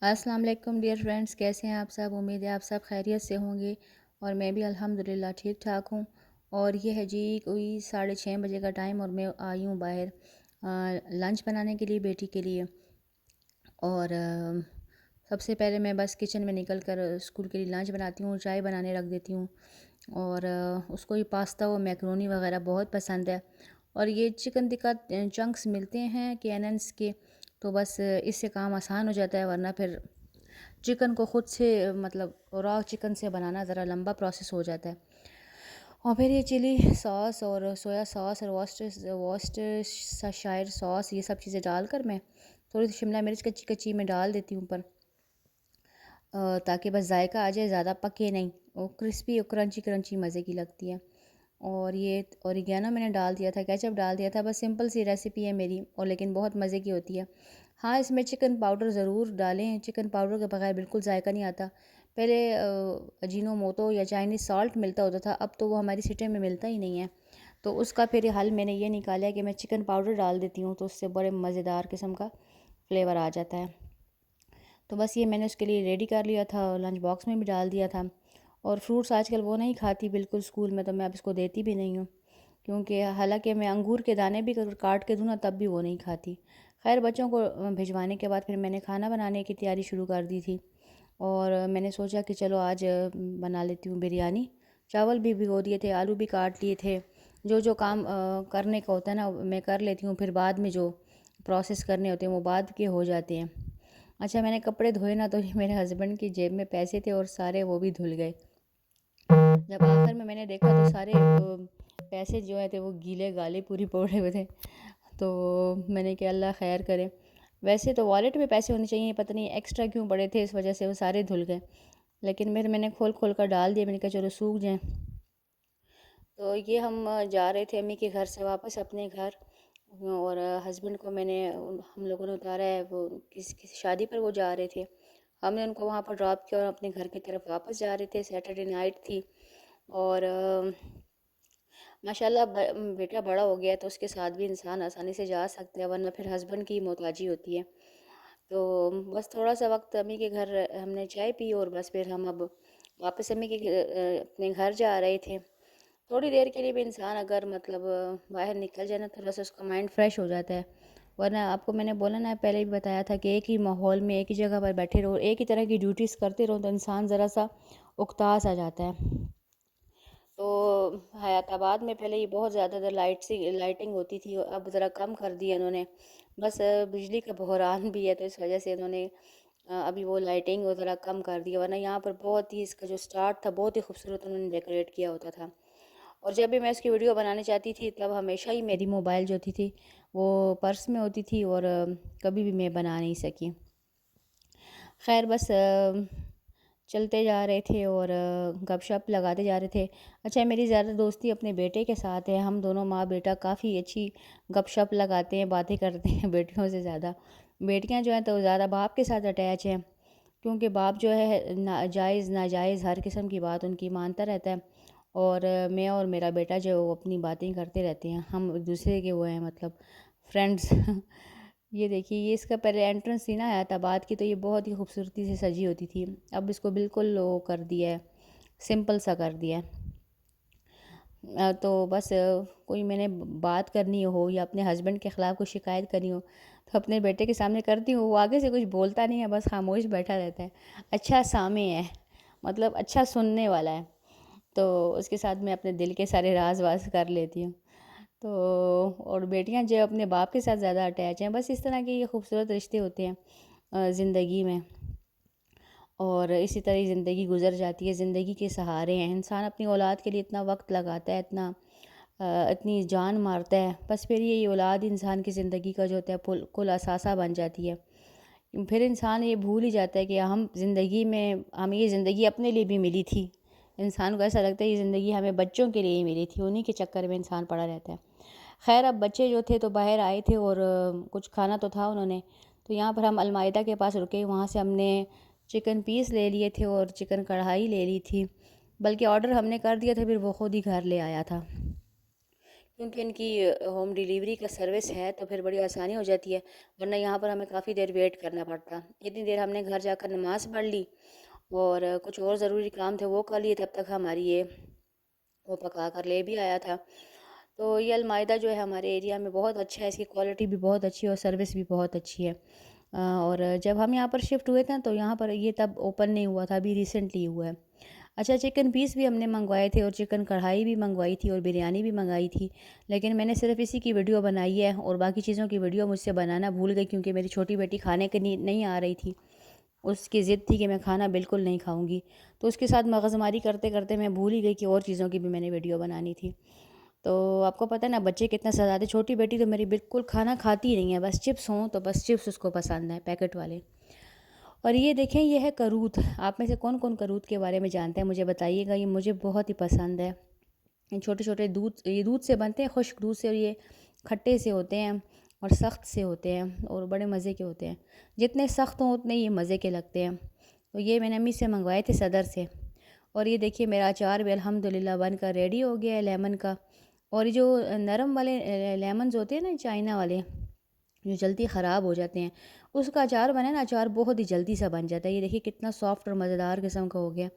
السلام علیکم dear friends, کیسے ہیں آپ سب؟ امید ہے آپ سب خیریت سے ہوں گے اور میں بھی الحمدللہ ٹھیک ٹھاک ہوں۔ اور یہ ہے جی کوئی 6:30 بجے کا ٹائم اور میں آئی ہوں باہر لنچ بنانے کے لیے بیٹی کے لیے۔ اور سب سے پہلے میں بس کچن میں نکل کر اسکول کے لیے لنچ بناتی ہوں، چائے بنانے رکھ دیتی ہوں۔ اور اس کو یہ پاستا و میکرونی وغیرہ بہت پسند ہے، اور یہ چکن ٹکا چنکس ملتے ہیں کیننس کے، تو بس اس سے کام آسان ہو جاتا ہے، ورنہ پھر چکن کو خود سے را چکن سے بنانا ذرا لمبا پروسیس ہو جاتا ہے۔ اور پھر یہ چلی ساس اور سویا ساس اور واسٹر شائر ساس، یہ سب چیزیں ڈال کر میں تھوڑی سی شملہ مرچ کچی کچی میں ڈال دیتی ہوں اوپر، تاکہ بس ذائقہ آ جائے، زیادہ پکے نہیں، اور کرسپی اور کرنچی کرنچی مزے کی لگتی ہے۔ اور یہ اوریگانو میں نے ڈال دیا تھا، کیچپ ڈال دیا تھا، بس سمپل سی ریسیپی ہے میری، اور لیکن بہت مزے کی ہوتی ہے۔ ہاں، اس میں چکن پاؤڈر ضرور ڈالیں، چکن پاؤڈر کے بغیر بالکل ذائقہ نہیں آتا۔ پہلے اجینو موتو یا چائنیز سالٹ ملتا ہوتا تھا، اب تو وہ ہماری سٹی میں ملتا ہی نہیں ہے، تو اس کا پھر حل میں نے یہ نکالا کہ میں چکن پاؤڈر ڈال دیتی ہوں، تو اس سے بڑے مزیدار قسم کا فلیور آ جاتا ہے۔ تو بس یہ میں نے اس کے لیے ریڈی کر لیا تھا، لنچ باکس میں بھی ڈال دیا تھا۔ اور فروٹس آج کل وہ نہیں کھاتی بالکل اسکول میں، تو میں اب اس کو دیتی بھی نہیں ہوں، کیونکہ حالانکہ میں انگور کے دانے بھی کاٹ کے دوں نا تب بھی وہ نہیں کھاتی۔ خیر، بچوں کو بھجوانے کے بعد پھر میں نے کھانا بنانے کی تیاری شروع کر دی تھی، اور میں نے سوچا کہ چلو آج بنا لیتی ہوں بریانی۔ چاول بھی بھگو دیے تھے، آلو بھی کاٹ لیے تھے، جو کام کرنے کا ہوتا ہے نا میں کر لیتی ہوں، پھر بعد میں جو پروسیس کرنے ہوتے ہیں وہ بعد کے ہو جاتے ہیں۔ اچھا، میں نے کپڑے دھوئے نا، تو میرے ہسبینڈ کی جیب میں پیسے تھے اور سارے وہ بھی دھل گئے۔ جب آخر میں نے دیکھا تو سارے پیسے جو تھے وہ گیلے گالے پوری پڑے ہوئے تھے، تو میں نے کہا اللہ خیر کرے۔ ویسے تو والیٹ میں پیسے ہونے چاہیے، پتہ نہیں ایکسٹرا کیوں پڑے تھے، اس وجہ سے وہ سارے دھل گئے، لیکن میں نے کھول کر ڈال دیے، میں نے کہا چلو سوکھ جائیں۔ تو یہ ہم جا رہے تھے امی کے گھر سے واپس اپنے گھر، اور ہسبینڈ کو ہم لوگوں نے اتارا ہے، وہ کسی شادی پر وہ جا رہے تھے، ہم نے ان کو وہاں پر ڈراپ کیا اور اپنے گھر کی طرف واپس جا رہے تھے۔ سیٹرڈے نائٹ تھی، اور ماشاءاللہ بیٹا بڑا ہو گیا ہے تو اس کے ساتھ بھی انسان آسانی سے جا سکتا ہے، ورنہ پھر ہسبینڈ کی محتاجی ہوتی ہے۔ تو بس تھوڑا سا وقت امی کے گھر ہم نے چائے پی، اور بس پھر ہم اب واپس امی کے اپنے گھر جا رہے تھے۔ تھوڑی دیر کے لیے بھی انسان اگر باہر نکل جائے نا، تھوڑا سا اس کا مائنڈ فریش ہو جاتا ہے، ورنہ آپ کو میں نے بولا نا، پہلے بھی بتایا تھا کہ ایک ہی ماحول میں ایک ہی جگہ پر بیٹھے رہو، ایک ہی طرح کی ڈیوٹیز کرتے رہو، تو انسان ذرا سا اکتاس آ جاتا ہے۔ تو حیات آباد میں پہلے یہ بہت زیادہ لائٹنگ ہوتی تھی، اب ذرا کم کر دی ہے انہوں نے، بس بجلی کا بحران بھی ہے تو اس وجہ سے انہوں نے ابھی وہ لائٹنگ ذرا کم کر دی، ورنہ یہاں پر بہت ہی اس کا جو سٹارٹ تھا بہت ہی خوبصورت انہوں نے ڈیکوریٹ کیا ہوتا تھا۔ اور جب بھی میں اس کی ویڈیو بنانے چاہتی تھی تب ہمیشہ ہی میری موبائل جو تھی وہ پرس میں ہوتی تھی، اور کبھی بھی میں بنا نہیں سکی۔ خیر، بس چلتے جا رہے تھے اور گپ شپ لگاتے جا رہے تھے۔ اچھا، میری زیادہ دوستی اپنے بیٹے کے ساتھ ہے، ہم دونوں ماں بیٹا کافی اچھی گپ شپ لگاتے ہیں، باتیں کرتے ہیں بیٹیوں سے زیادہ۔ بیٹیاں جو ہیں تو زیادہ باپ کے ساتھ اٹیچ ہیں، کیونکہ باپ جو ہے جائز ناجائز ہر قسم کی بات ان کی مانتا رہتا ہے، اور میں اور میرا بیٹا جو وہ اپنی باتیں کرتے رہتے ہیں، ہم ایک دوسرے کے وہ ہیں فرینڈز۔ یہ دیکھیے، یہ اس کا پہلے انٹرنس تھی نا حیات آباد کی، تو یہ بہت ہی خوبصورتی سے سجی ہوتی تھی، اب اس کو بالکل وہ کر دیا ہے، سمپل سا کر دیا ہے۔ تو بس کوئی میں نے بات کرنی ہو یا اپنے ہسبینڈ کے خلاف کوئی شکایت کرنی ہو تو اپنے بیٹے کے سامنے کرتی ہوں، وہ آگے سے کچھ بولتا نہیں ہے، بس خاموش بیٹھا رہتا ہے، اچھا سامع ہے، اچھا سننے والا ہے، تو اس کے ساتھ میں اپنے دل کے سارے راز واز کر لیتی ہوں۔ تو اور بیٹیاں جو اپنے باپ کے ساتھ زیادہ اٹیچ ہیں، بس اس طرح کے یہ خوبصورت رشتے ہوتے ہیں زندگی میں، اور اسی طرح زندگی گزر جاتی ہے، زندگی کے سہارے ہیں، انسان اپنی اولاد کے لیے اتنا وقت لگاتا ہے، اتنی جان مارتا ہے، بس پھر یہ اولاد انسان کی زندگی کا جو ہوتا ہے کل اثاثہ بن جاتی ہے، پھر انسان یہ بھول ہی جاتا ہے کہ ہمیں یہ زندگی اپنے لیے بھی ملی تھی، انسان کو ایسا لگتا ہے یہ زندگی ہمیں بچوں کے لیے ہی ملی تھی، انہی کے چکر میں انسان پڑا رہتا ہے۔ خیر، اب بچے جو تھے تو باہر آئے تھے اور کچھ کھانا تو تھا انہوں نے، تو یہاں پر ہم المائدہ کے پاس رکے، وہاں سے ہم نے چکن پیس لے لیے تھے اور چکن کڑھائی لے لی تھی، بلکہ آرڈر ہم نے کر دیا تھا، پھر وہ خود ہی گھر لے آیا تھا، کیونکہ ان کی ہوم ڈیلیوری کا سروس ہے تو پھر بڑی آسانی ہو جاتی ہے، ورنہ یہاں پر ہمیں کافی دیر ویٹ کرنا پڑتا۔ اتنی دیر ہم نے گھر جا کر نماز پڑھ لی اور کچھ اور ضروری کام تھے وہ کر لیے، تب تک ہماری یہ وہ پکا کر لے بھی آیا تھا۔ تو یہ المائدہ جو ہے ہمارے ایریا میں بہت اچھا ہے، اس کی کوالٹی بھی بہت اچھی ہے اور سروس بھی بہت اچھی ہے۔ اور جب ہم یہاں پر شفٹ ہوئے تھے تو یہاں پر یہ تب اوپن نہیں ہوا تھا، ابھی ریسنٹلی ہوا ہے۔ اچھا، چکن پیس بھی ہم نے منگوائے تھے اور چکن کڑھائی بھی منگوائی تھی اور بریانی بھی منگائی تھی، لیکن میں نے صرف اسی کی ویڈیو بنائی ہے اور باقی چیزوں کی ویڈیو مجھ سے بنانا بھول گئی، کیونکہ میری چھوٹی بیٹی کھانے کے نہیں آ رہی تھی۔ اس کی ضد تھی کہ میں کھانا بالکل نہیں کھاؤں گی، تو اس کے ساتھ مغز ماری کرتے کرتے میں بھول ہی گئی کہ اور چیزوں کی بھی میں نے ویڈیو بنانی تھی۔ تو آپ کو پتہ ہے نا بچے کتنا سزاتے، چھوٹی بیٹی تو میری بالکل کھانا کھاتی نہیں ہے، بس چپس ہوں تو بس چپس اس کو پسند ہیں پیکٹ والے۔ اور یہ دیکھیں، یہ ہے کرود۔ آپ میں سے کون کون کرود کے بارے میں جانتے ہیں مجھے بتائیے گا، یہ مجھے بہت ہی پسند ہے۔ یہ چھوٹے چھوٹے یہ دودھ سے بنتے ہیں، خشک دودھ سے، اور یہ کھٹے سے ہوتے ہیں اور سخت سے ہوتے ہیں اور بڑے مزے کے ہوتے ہیں۔ جتنے سخت ہوں اتنے یہ مزے کے لگتے ہیں۔ تو یہ میں نے امی سے منگوائے تھے، صدر سے۔ اور یہ دیکھیے میرا اچار بھی الحمدللہ بن کر ریڈی ہو گیا ہے، لیمن کا۔ اور یہ جو نرم والے لیمنز ہوتے ہیں نا، چائنا والے جو جلدی خراب ہو جاتے ہیں، اس کا اچار بنے نا، اچار بہت ہی جلدی سا بن جاتا ہے۔ یہ دیکھیے کتنا سافٹ اور مزیدار قسم کا ہو گیا۔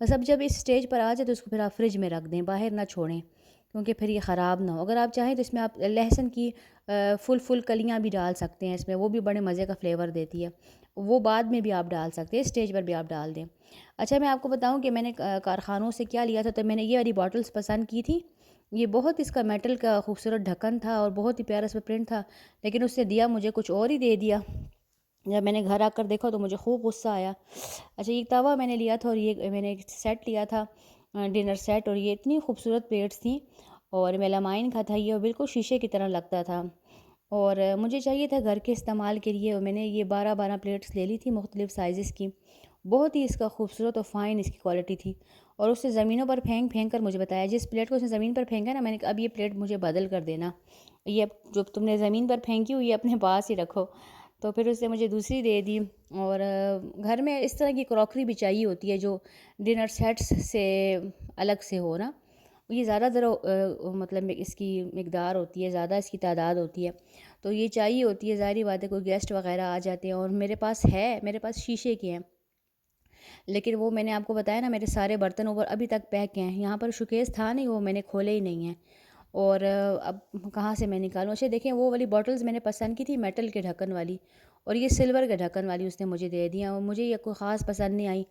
بس اب جب اس سٹیج پر آ جائے تو اس کو پھر آپ فریج میں رکھ دیں، باہر نہ چھوڑیں، کیونکہ پھر یہ خراب نہ ہو۔ اگر آپ چاہیں تو اس میں آپ لہسن کی فل کلیاں بھی ڈال سکتے ہیں، اس میں وہ بھی بڑے مزے کا فلیور دیتی ہے، وہ بعد میں بھی آپ ڈال سکتے ہیں، اسٹیج پر بھی آپ ڈال دیں۔ اچھا، میں آپ کو بتاؤں کہ میں نے کارخانوں سے کیا لیا تھا، تو میں نے یہ والی باٹلز پسند کی تھی۔ یہ بہت اس کا میٹل کا خوبصورت ڈھکن تھا اور بہت ہی پیارا اس پہ پرنٹ تھا، لیکن اس نے دیا مجھے کچھ اور ہی دے دیا۔ جب میں نے گھر آ کر دیکھا تو مجھے خوب غصہ آیا۔ اچھا، یہ توا میں نے لیا تھا اور یہ میں نے ایک سیٹ لیا تھا، ڈنر سیٹ، اور یہ اتنی خوبصورت پلیٹس تھیں اور میلامائن کا تھا یہ، اور بالکل شیشے کی طرح لگتا تھا۔ اور مجھے چاہیے تھا گھر کے استعمال کے لیے، اور میں نے یہ 12 پلیٹس لے لی تھی مختلف سائزز کی۔ بہت ہی اس کا خوبصورت اور فائن اس کی کوالٹی تھی، اور اس سے زمینوں پر پھینک کر مجھے بتایا، جس پلیٹ کو اس نے زمین پر پھینکا نا، میں نے کہا اب یہ پلیٹ مجھے بدل کر دینا، یہ جو تم نے زمین پر پھینکی ہوئی یہ اپنے پاس ہی رکھو۔ تو پھر اس نے مجھے دوسری دے دی۔ اور گھر میں اس طرح کی کراکری بھی چاہیے ہوتی ہے جو ڈنر سیٹس سے الگ سے ہو نا، یہ زیادہ مطلب اس کی مقدار ہوتی ہے، زیادہ اس کی تعداد ہوتی ہے، تو یہ چاہیے ہوتی ہے، ظاہری بات ہے، کوئی گیسٹ وغیرہ آ جاتے ہیں، اور میرے پاس شیشے کے ہیں، لیکن وہ میں نے آپ کو بتایا نا میرے سارے برتن اوپر ابھی تک پیک ہیں، یہاں پر شوکیس تھا نہیں، وہ میں نے کھولے ہی نہیں ہیں، اور اب کہاں سے میں نکالوں۔ اچھا دیکھیں، وہ والی باٹلز میں نے پسند کی تھی میٹل کے ڈھکن والی، اور یہ سلور کے ڈھکن والی اس نے مجھے دے دیا، اور مجھے یہ کوئی خاص پسند نہیں آئی،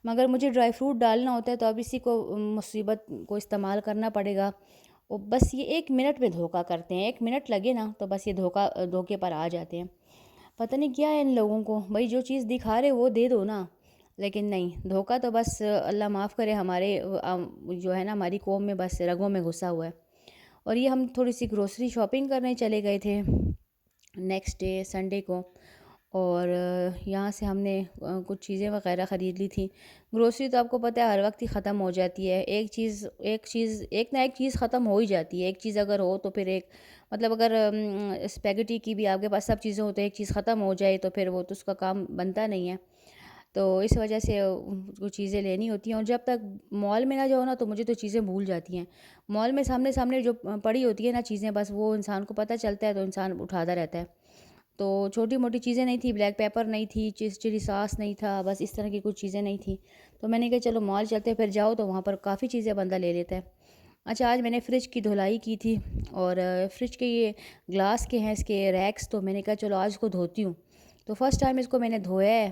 مگر مجھے ڈرائی فروٹ ڈالنا ہوتا ہے تو اب اسی کو مصیبت کو استعمال کرنا پڑے گا۔ وہ بس یہ 1 منٹ میں دھوکہ کرتے ہیں، 1 منٹ لگے نا تو بس یہ دھوکے پر آ جاتے ہیں۔ پتہ نہیں کیا ہے ان لوگوں کو، بھائی جو چیز دکھا رہے وہ دے دو نا، لیکن نہیں، دھوکہ تو بس اللہ معاف کرے، ہمارے جو ہے نا ہماری قوم میں بس رگوں میں گھسا ہوا ہے۔ اور یہ ہم تھوڑی سی گروسری شاپنگ کرنے چلے گئے تھے نیکسٹ ڈے سنڈے کو، اور یہاں سے ہم نے کچھ چیزیں وغیرہ خرید لی تھی۔ گروسری تو آپ کو پتہ ہے ہر وقت ہی ختم ہو جاتی ہے، ایک نہ ایک چیز ختم ہو ہی جاتی ہے، ایک چیز اگر ہو تو پھر ایک، مطلب اگر اسپیگٹی کی بھی آپ کے پاس سب چیزیں ہوتے ہیں، ایک چیز ختم ہو جائے تو پھر وہ تو اس کا کام بنتا نہیں ہے، تو اس وجہ سے وہ چیزیں لینی ہوتی ہیں۔ اور جب تک مال میں نہ جاؤ نا تو مجھے تو چیزیں بھول جاتی ہیں، مال میں سامنے جو پڑی ہوتی ہے نا چیزیں، بس وہ انسان کو پتہ چلتا ہے تو انسان اٹھاتا رہتا ہے۔ تو چھوٹی موٹی چیزیں نہیں تھی، بلیک پیپر نہیں تھی، چلی ساس نہیں تھا، بس اس طرح کی کچھ چیزیں نہیں تھیں، تو میں نے کہا چلو مال چلتے، پھر جاؤ تو وہاں پر کافی چیزیں بندہ لے لیتا ہے۔ اچھا، آج میں نے فریج کی دھلائی کی تھی، اور فریج کے یہ گلاس کے ہیں اس کے ریکس، تو میں نے کہا چلو آج اس کو دھوتی ہوں، تو فرسٹ ٹائم اس کو میں نے دھویا ہے،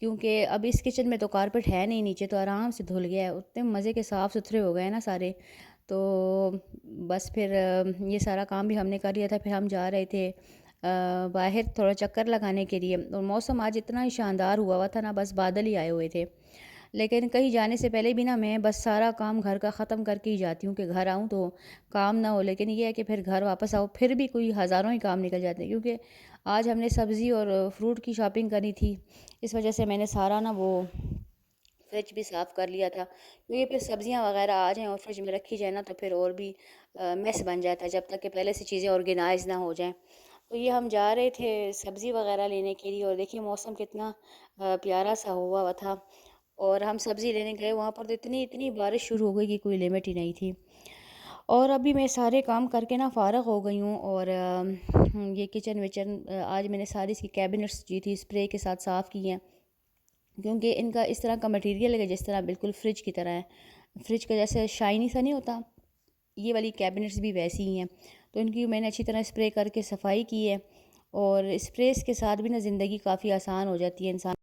کیونکہ اب اس کچن میں تو کارپیٹ ہے نہیں نیچے، تو آرام سے دھل گیا ہے، اتنے مزے کے صاف ستھرے ہو گئے نا سارے۔ تو بس پھر یہ سارا کام بھی ہم نے کر لیا تھا، پھر ہم جا رہے تھے باہر تھوڑا چکر لگانے کے لیے، اور موسم آج اتنا ہی شاندار ہوا تھا نا، بس بادل ہی آئے ہوئے تھے، لیکن کہیں جانے سے پہلے بھی نا میں بس سارا کام گھر کا ختم کر کے ہی جاتی ہوں کہ گھر آؤں تو کام نہ ہو، لیکن یہ ہے کہ پھر گھر واپس آؤ پھر بھی کوئی ہزاروں ہی کام نکل جاتے ہیں، کیونکہ آج ہم نے سبزی اور فروٹ کی شاپنگ کرنی تھی، اس وجہ سے میں نے سارا نا وہ فریج بھی صاف کر لیا تھا، کیونکہ پھر سبزیاں وغیرہ آ جائیں اور فریج میں رکھی جائے نا تو پھر اور بھی میس بن جاتا ہے، جب تک کہ پہلے سے چیزیں آرگنائز نہ ہو جائیں۔ تو یہ ہم جا رہے تھے سبزی وغیرہ لینے کے لیے، اور دیکھیے موسم کتنا پیارا سا ہوا تھا، اور ہم سبزی لینے گئے وہاں پر تو اتنی بارش شروع ہو گئی کہ کوئی لمٹ ہی نہیں تھی۔ اور ابھی میں سارے کام کر کے نا فارغ ہو گئی ہوں، اور یہ کچن وچن آج میں نے ساری اس کی کیبنٹس جو تھی اسپرے کے ساتھ صاف کی ہیں، کیونکہ ان کا اس طرح کا مٹیریل ہے جس طرح بالکل فریج کی طرح ہے، فریج کا جیسے شائنی سا نہیں ہوتا، یہ والی کیبنٹس بھی ویسی ہی ہیں، تو ان کی میں نے اچھی طرح اسپرے کر کے صفائی کی ہے، اور اسپریز کے ساتھ بھی نا زندگی کافی آسان ہو جاتی ہے انسان